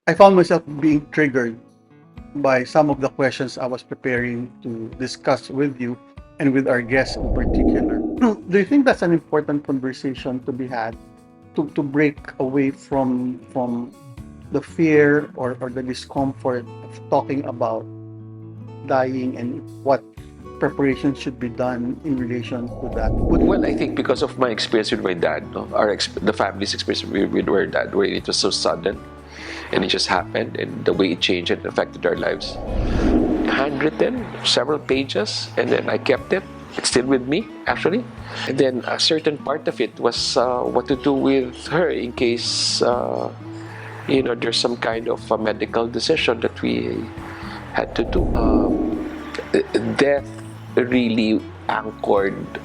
I found myself being triggered by some of the questions I was preparing to discuss with you and with our guests in particular. Do you think that's an important conversation to be had to break away from the fear or the discomfort of talking about dying and what preparation should be done in relation to that? Well, I think because of my experience with my dad, no, the family's experience with our dad, where it was so sudden and it just happened, and the way it changed and affected our lives. Handwritten, several pages, and then I kept it. It's still with me, actually. And then a certain part of it was what to do with her in case, there's some kind of a medical decision that we had to do. Death really anchored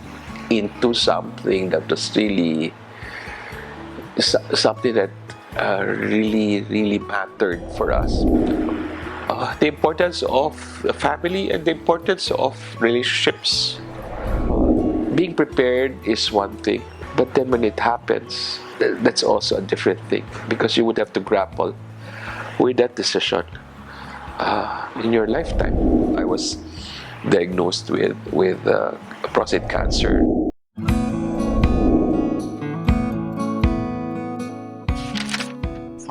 into something that was really something that really mattered for us. The importance of family and the importance of relationships. Being prepared is one thing, but then when it happens, that's also a different thing, because you would have to grapple with that decision in your lifetime. I was diagnosed with prostate cancer.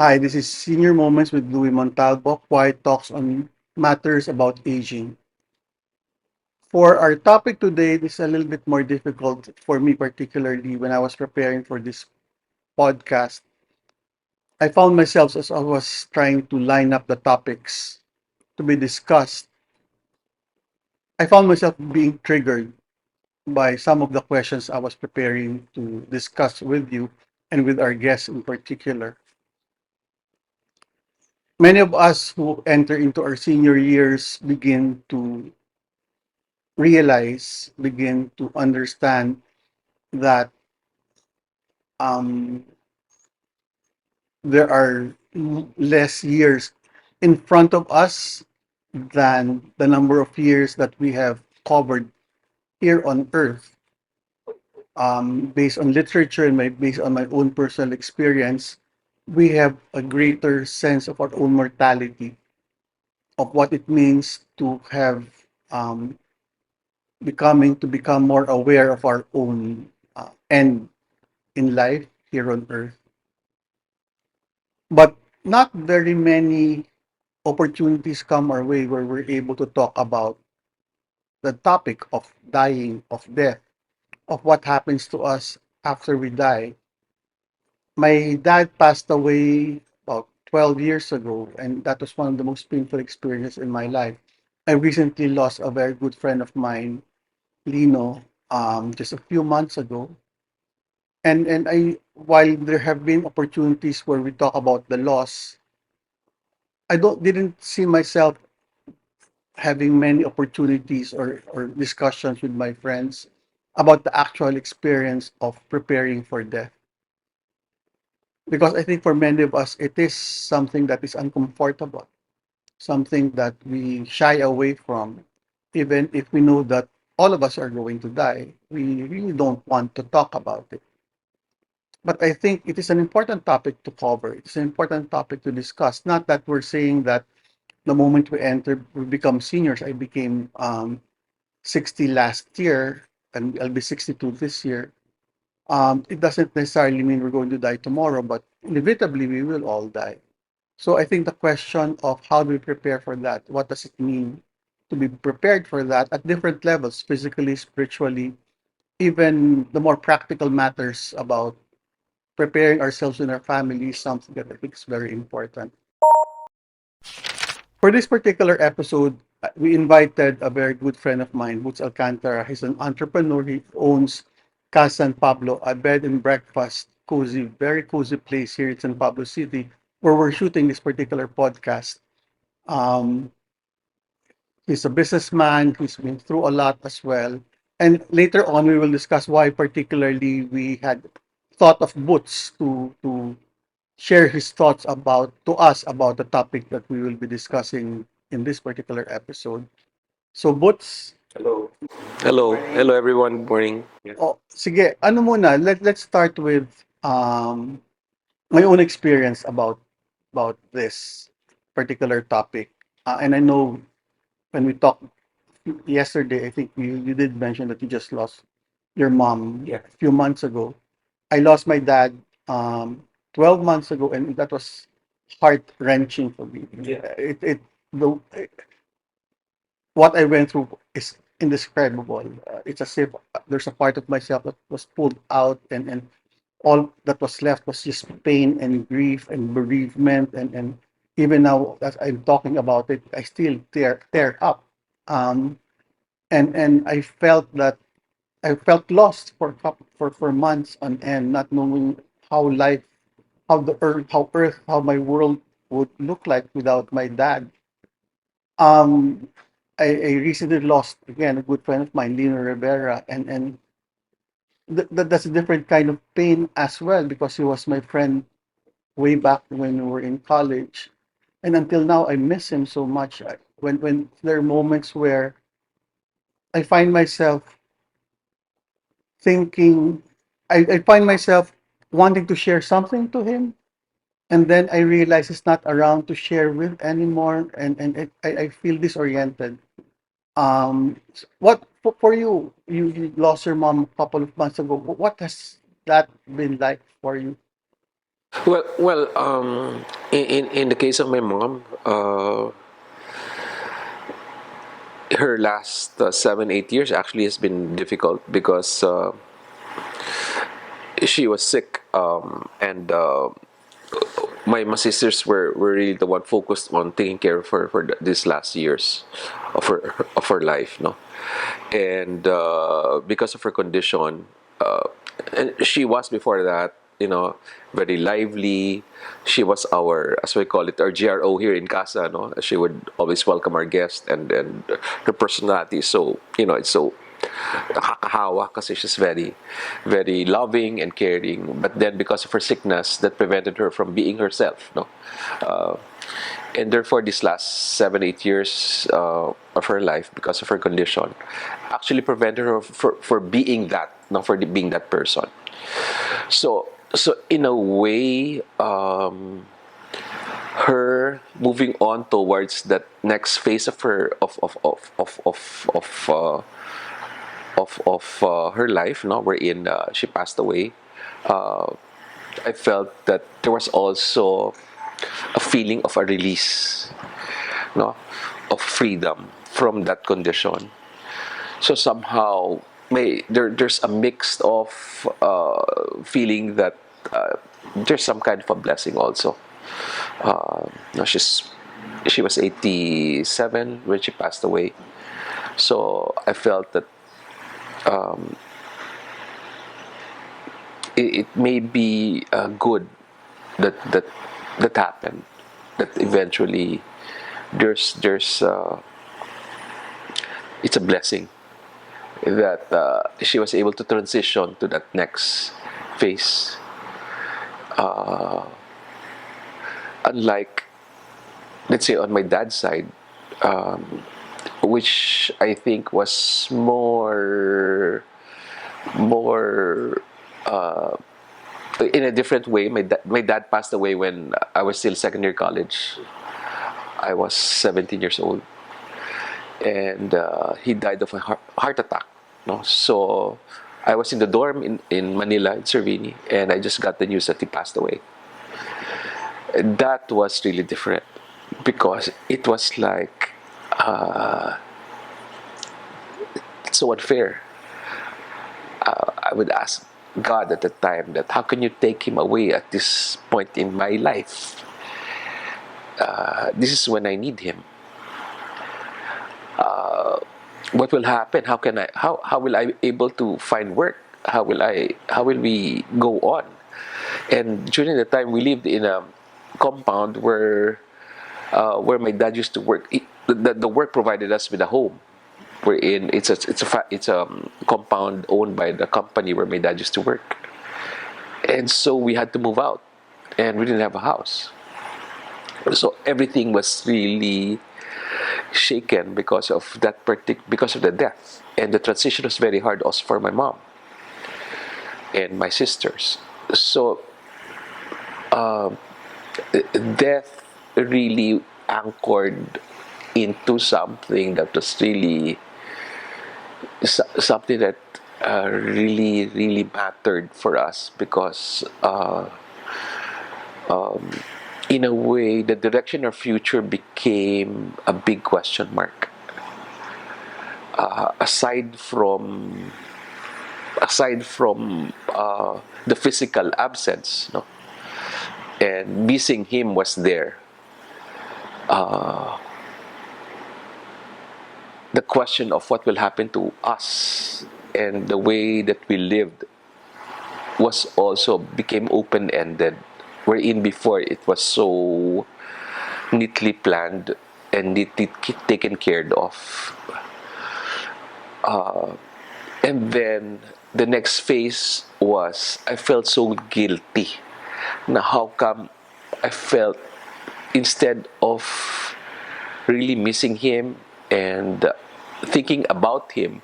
Hi, this is Senior Moments with Louie Montalbo, quiet talks on matters about aging. For our topic today, this is a little bit more difficult for me, particularly when I was preparing for this podcast. I found myself as I was trying to line up the topics to be discussed. I found myself being triggered by some of the questions I was preparing to discuss with you and with our guests in particular. Many of us who enter into our senior years begin to understand that um, there are less years in front of us than the number of years that we have covered here on Earth. Based on literature and based on my own personal experience, we have a greater sense of our own mortality, of what it means to have um, become more aware of our own end in life here on Earth. But not very many opportunities come our way where we're able to talk about the topic of dying, of death, of what happens to us after we die. My dad passed away about 12 years ago, and that was one of the most painful experiences in my life. I recently lost a very good friend of mine, Lino, just a few months ago. And while there have been opportunities where we talk about the loss, I didn't see myself having many opportunities or discussions with my friends about the actual experience of preparing for death. Because I think for many of us, it is something that is uncomfortable, something that we shy away from, even if we know that all of us are going to die. We really don't want to talk about it. But I think it is an important topic to cover. It's an important topic to discuss. Not that we're saying that the moment we become seniors. I became 60 last year, and I'll be 62 this year. It doesn't necessarily mean we're going to die tomorrow, but inevitably we will all die. So I think the question of how do we prepare for that? What does it mean to be prepared for that at different levels, physically, spiritually, even the more practical matters about preparing ourselves and our families, something that I think is very important. For this particular episode, we invited a very good friend of mine, Boots Alcantara. He's an entrepreneur. He owns Casa and Pablo, a bed and breakfast, cozy, very cozy place here in San Pablo City, where we're shooting this particular podcast. Um, he's a businessman. He's been through a lot as well. And later on, we will discuss why particularly we had thought of Boots to share his thoughts to us about the topic that we will be discussing in this particular episode. So Boots, Hello everyone. Good morning. sige, ano muna, let's start with um, my own experience about about this particular topic. And I know when we talked yesterday, I think you did mention that you just lost your mom a few months ago. I lost my dad 12 months ago, and that was heart wrenching for me. The what I went through is indescribable. It's as if there's a part of myself that was pulled out, and all that was left was just pain and grief and bereavement, and even now as I'm talking about it, I still tear up. Um, and I felt lost for months on end, not knowing how life, how my world would look like without my dad. Um, I recently lost again a good friend of mine, Lino Rivera, and that's a different kind of pain as well because he was my friend way back when we were in college, and until now I miss him so much. When there are moments where I find myself thinking, I find myself wanting to share something to him, and then I realize he's not around to share with anymore, and I feel disoriented. What for you? You lost your mom a couple of months ago. What has that been like for you? In the case of my mom, her last 7 8 years actually has been difficult because she was sick, and my sisters were really the one focused on taking care of her for these last years of her life, no, and because of her condition, and she was before that, very lively. She was our, as we call it, our GRO here in Casa, no. She would always welcome our guests, and her personality is so, it's so nakakahawa kasi she's very, very loving and caring. But then because of her sickness, that prevented her from being herself, no. Uh, and therefore, these last 7 8 years of her life, because of her condition, actually prevented her for being that, no, for being that person. So in a way, her moving on towards that next phase of her of her life, no, wherein she passed away. Uh, I felt that there was also a feeling of a release, no, of freedom from that condition. So somehow, there's a mix of feeling that there's some kind of a blessing also. No, she was 87 when she passed away. So I felt that um, it may be good that that happened. That eventually there's it's a blessing that she was able to transition to that next phase. Uh, Unlike, let's say, on my dad's side, um, which I think was more in a different way. My dad passed away when I was still second year college. I was 17 years old, and he died of a heart attack. No, so I was in the dorm in Manila, in Cervini, and I just got the news that he passed away. That was really different because it was like so unfair. I would ask God at the time that how can you take him away at this point in my life? This is when I need him. What will happen? How will I be able to find work? How will we go on? And during the time we lived in a compound where my dad used to work. The work provided us with a home. We're in it's a compound owned by the company where my dad used to work, and so we had to move out, and we didn't have a house. So everything was really shaken because of because of the death, and the transition was very hard also for my mom and my sisters. So death really anchored into something that was really something that really mattered for us because in a way the direction of future became a big question mark. Aside from the physical absence, no, and missing him was there. The question of what will happen to us and the way that we lived was also became open-ended, wherein before it was so neatly planned and neatly taken care of. And then the next phase was I felt so guilty. Now, how come I felt instead of really missing him and thinking about him,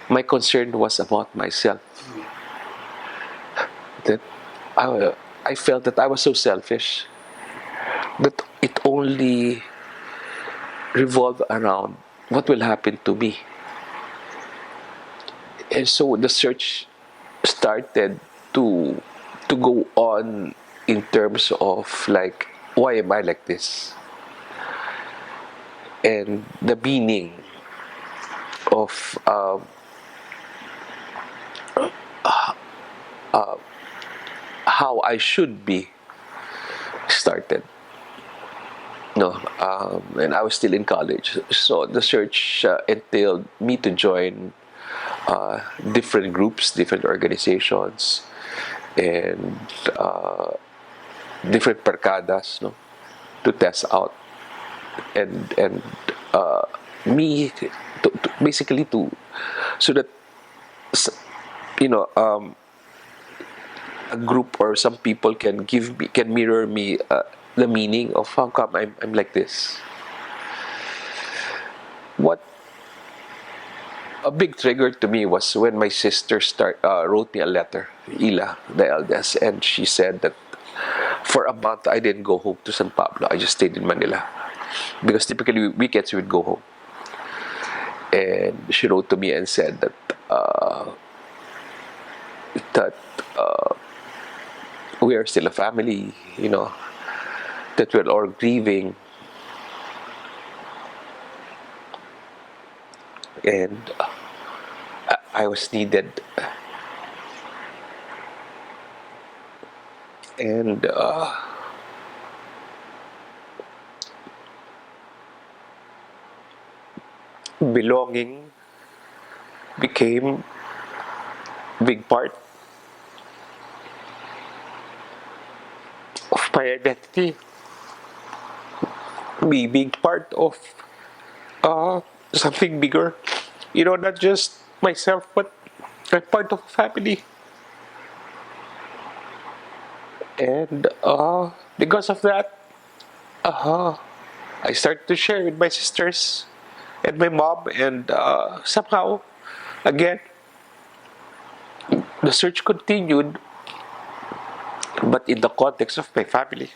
my concern was about myself. That I felt that I was so selfish that it only revolved around what will happen to me. And so the search started to to go on in terms of like why am I like this and the meaning of how I should be started. No, and I was still in college, so the search entailed me to join different groups, different organizations, and different percadas, no, to test out and me basically to so that you know a group or some people can mirror me the meaning of how come I'm like this. What a big trigger to me was when my sister wrote me a letter, Ila, the eldest, and she said that for a month I didn't go home to San Pablo. I just stayed in Manila because typically weekends we would go home. And she wrote to me and said that we are still a family, that we're all grieving, and I was needed, and belonging became a big part of my identity, be big part of uh, something bigger. Not just myself, but I'm part of a family. And because of that, uh, I started to share with my sisters and my mom, and somehow, again, the search continued, but in the context of my family.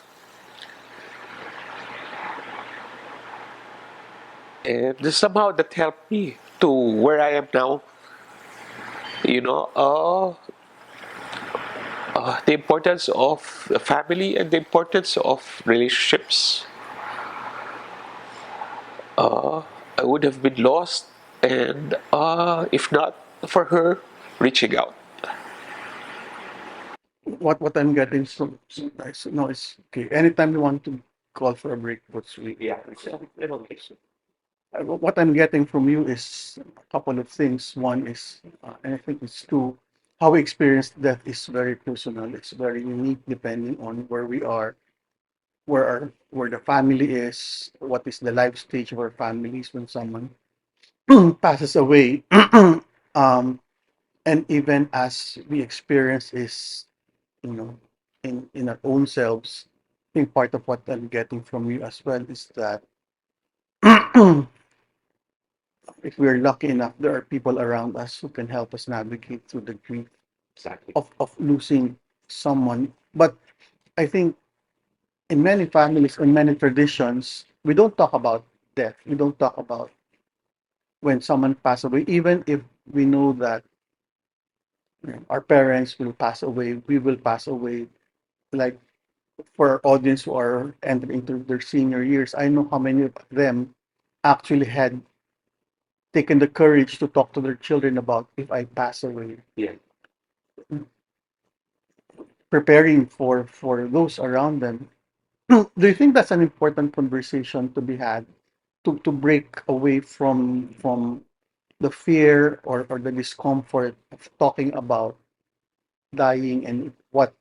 And somehow that helped me to where I am now. You know, uh, the importance of the family and the importance of relationships. I would have been lost, and if not for her reaching out. What I'm getting so nice. No, it's okay. Anytime you want to call for a break, what's really yeah. What I'm getting from you is a couple of things. One is, and I think it's two, how we experience death is very personal. It's very unique depending on where we are, where the family is, what is the life stage of our families when someone passes away. um, and even as we experience is, you know, in our own selves. I think part of what I'm getting from you as well is that if we're lucky enough, there are people around us who can help us navigate through the grief Exactly. of losing someone. But I think in many families, in many traditions, we don't talk about death. We don't talk about when someone passes away, even if we know that our parents will pass away, we will pass away. Like for our audience who are entering into their senior years, I know how many of them actually had taken the courage to talk to their children about if I pass away. Yeah. Preparing for those around them. Do you think that's an important conversation to be had to break away from the fear or the discomfort of talking about dying and what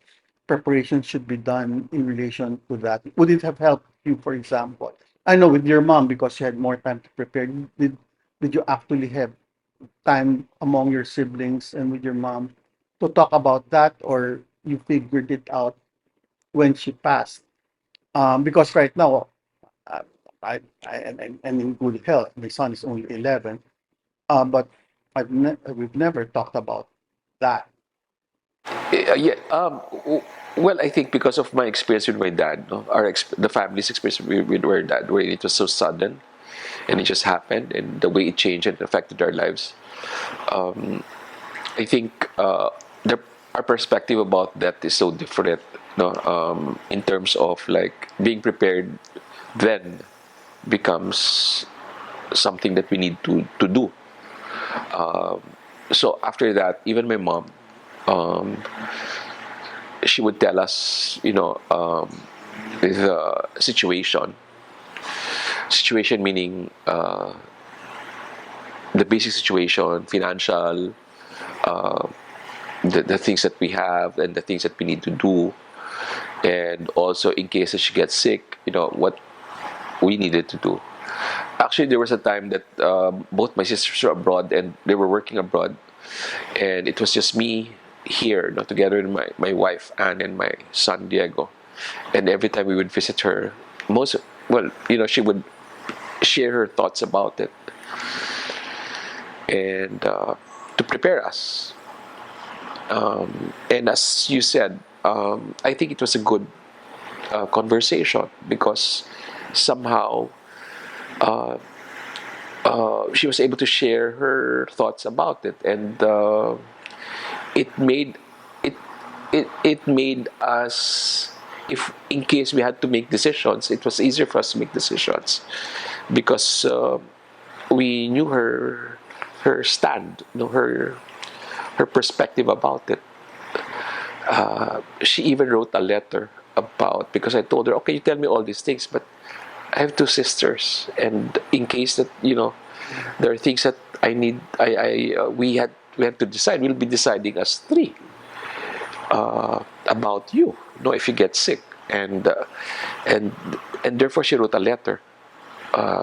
preparation should be done in relation to that? Would it have helped you, for example? I know with your mom because you had more time to prepare. Did you actually have time among your siblings and with your mom to talk about that, or you figured it out when she passed? Because right now, uh, I'm in good health. My son is only 11, but we've never talked about that. Yeah. Well, I think because of my experience with my dad, no, the family's experience with our dad, where it was so sudden, and it just happened, and the way it changed and affected our lives. I think our perspective about that is so different. No, in terms of like being prepared, then becomes something that we need to do. So after that, even my mom, um, she would tell us, the situation meaning the basic situation, financial, uh, the things that we have and the things that we need to do, and also in case that she gets sick, what we needed to do. Actually, there was a time that both my sisters were abroad and they were working abroad, and it was just me here, together with my wife Anne and my son Diego. And every time we would visit her, most well, she would share her thoughts about it, and to prepare us. And as you said, I think it was a good conversation because somehow uh, she was able to share her thoughts about it, and it made it it made us, if in case we had to make decisions, it was easier for us to make decisions because we knew her stand, her perspective about it. She even wrote a letter about, because I told her, okay, you tell me all these things, but I have two sisters, and in case that there are things that I need, we had to decide. We'll be deciding as three about you. If you get sick, and and therefore she wrote a letter.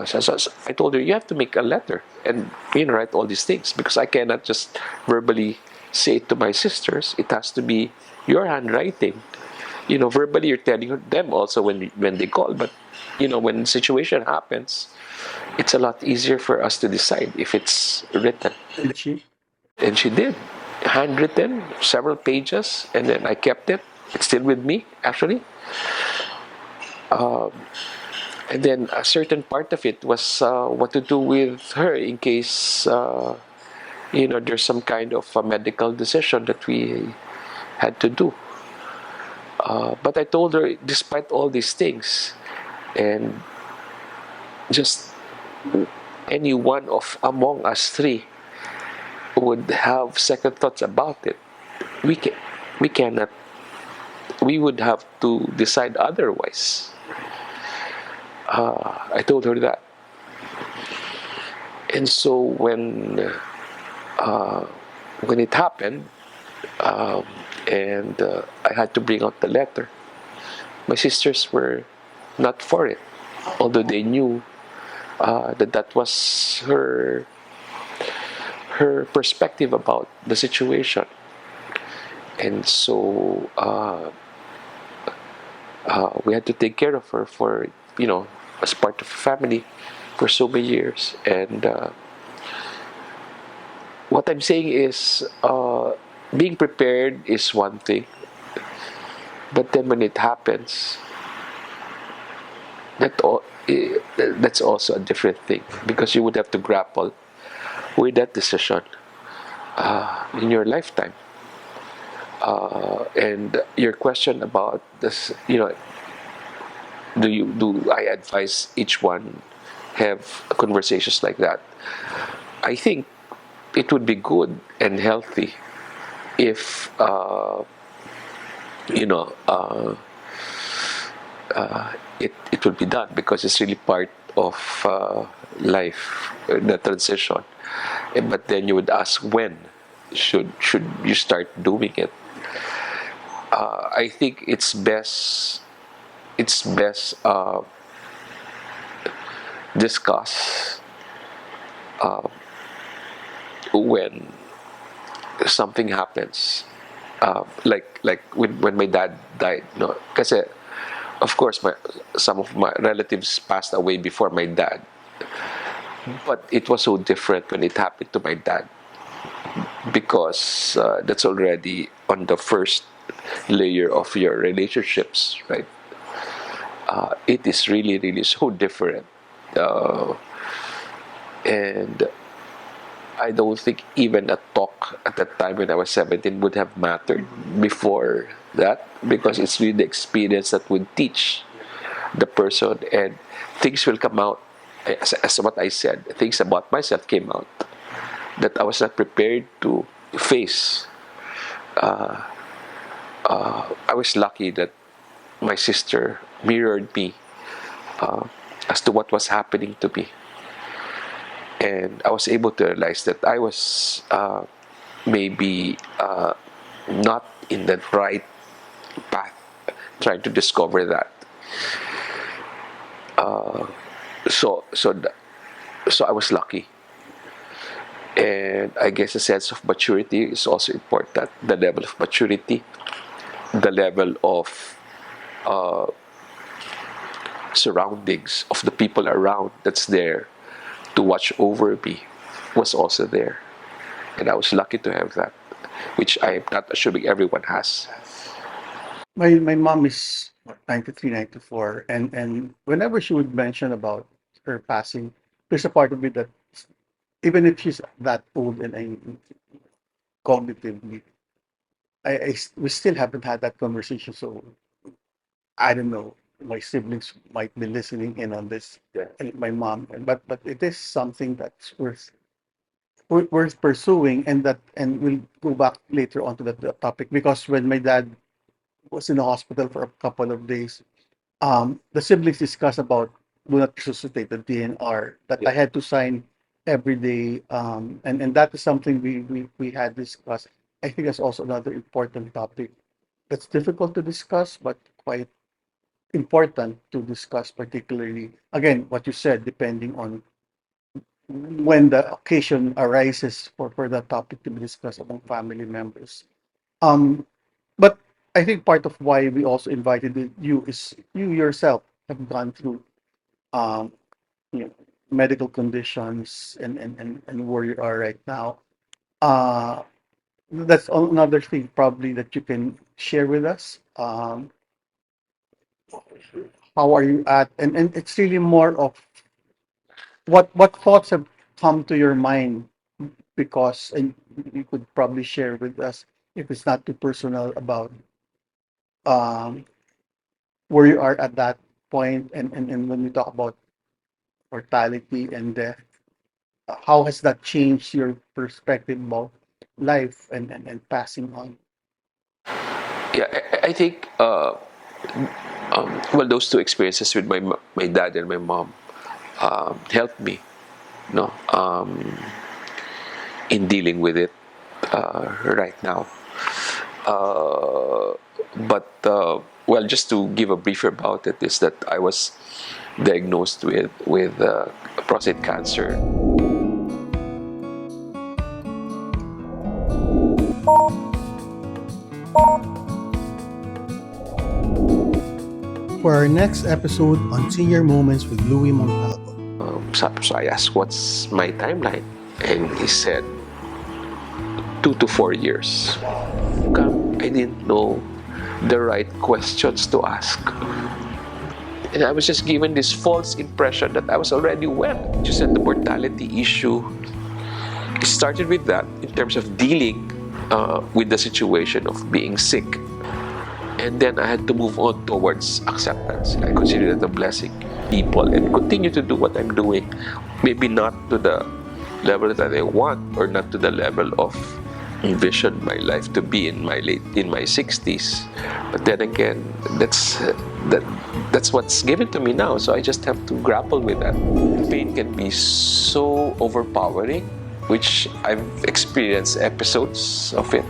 So I told her, you have to make a letter and write all these things because I cannot just verbally say it to my sisters. It has to be your handwriting. Verbally you're telling them also when they call, but when situation happens, it's a lot easier for us to decide if it's written. Did she? And she did, handwritten, several pages, and then I kept it. It's still with me, actually. And then a certain part of it was what to do with her in case there's some kind of a medical decision that we had to do. But I told her, despite all these things, and just any one of among us three would have second thoughts about it, we can, we cannot, we would have to decide otherwise. I told her that, and so uh, when it happened, um, and I had to bring out the letter, my sisters were not for it, although they knew that was her perspective about the situation. And so we had to take care of her for as part of the family for so many years. And what I'm saying is, being prepared is one thing, but then when it happens, that's also a different thing, because you would have to grapple with that decision in your lifetime. And your question about this, do I advise each one have conversations like that? I think it would be good and healthy if you know it would be done, because it's really part of life, the transition. But then you would ask, when should you start doing it? I think it's best discuss when something happens, like when my dad died, no, because of course some of my relatives passed away before my dad, but it was so different when it happened to my dad, because that's already on the first layer of your relationships, right? It is really, really so different. Uh, and I don't think even a talk at that time when I was 17 would have mattered before that, because it's really the experience that would teach the person, and things will come out. As what I said, things about myself came out that I was not prepared to face. I was lucky that my sister mirrored me as to what was happening to me, and I was able to realize that I was maybe not in the right path, trying to discover that. So so so I was lucky, and I guess a sense of maturity is also important. The level of maturity, the level of surroundings of the people around that's there to watch over me was also there, and I was lucky to have that, which I'm not assuming everyone has. My mom is what, 93, 94, and whenever she would mention about her passing, there's a part of me that even if she's that old and cognitively, we still haven't had that conversation. So I don't know. My siblings might be listening in on this, and my mom, but it is something that's worth pursuing, and we'll go back later on to that topic, because when my dad was in the hospital for a couple of days, the siblings discussed about do not resuscitate the DNR that I had to sign every day, and that is something we had discussed. I think that's also another important topic that's difficult to discuss, but quite important to discuss, particularly again what you said, depending on when the occasion arises for that topic to be discussed among family members. Um, but I think part of why we also invited you is you yourself have gone through um, you know, medical conditions and where you are right now. Uh, that's another thing probably that you can share with us. How are you at? And it's really more of what thoughts have come to your mind, because and you could probably share with us if it's not too personal about um, where you are at that point, and when we talk about mortality and death, how has that changed your perspective about life and passing on? Yeah, I think well, those two experiences with my dad and my mom helped me, no, in dealing with it right now. Uh, but well, just to give a brief about it, is that I was diagnosed with prostate cancer. For our next episode on Senior Moments with Louie Montalbo. So I asked, "What's my timeline?" And he said, 2 to 4 years. I didn't know the right questions to ask. And I was just given this false impression that I was already well. Just said the mortality issue. It started with that in terms of dealing with the situation of being sick. And then I had to move on towards acceptance. I consider it a blessing. People and continue to do what I'm doing. Maybe not to the level that I want, or not to the level of envision my life to be in my 60s. But then again, that's what's given to me now. So I just have to grapple with that. Pain can be so overpowering, which I've experienced episodes of it,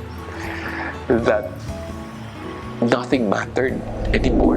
that nothing mattered anymore.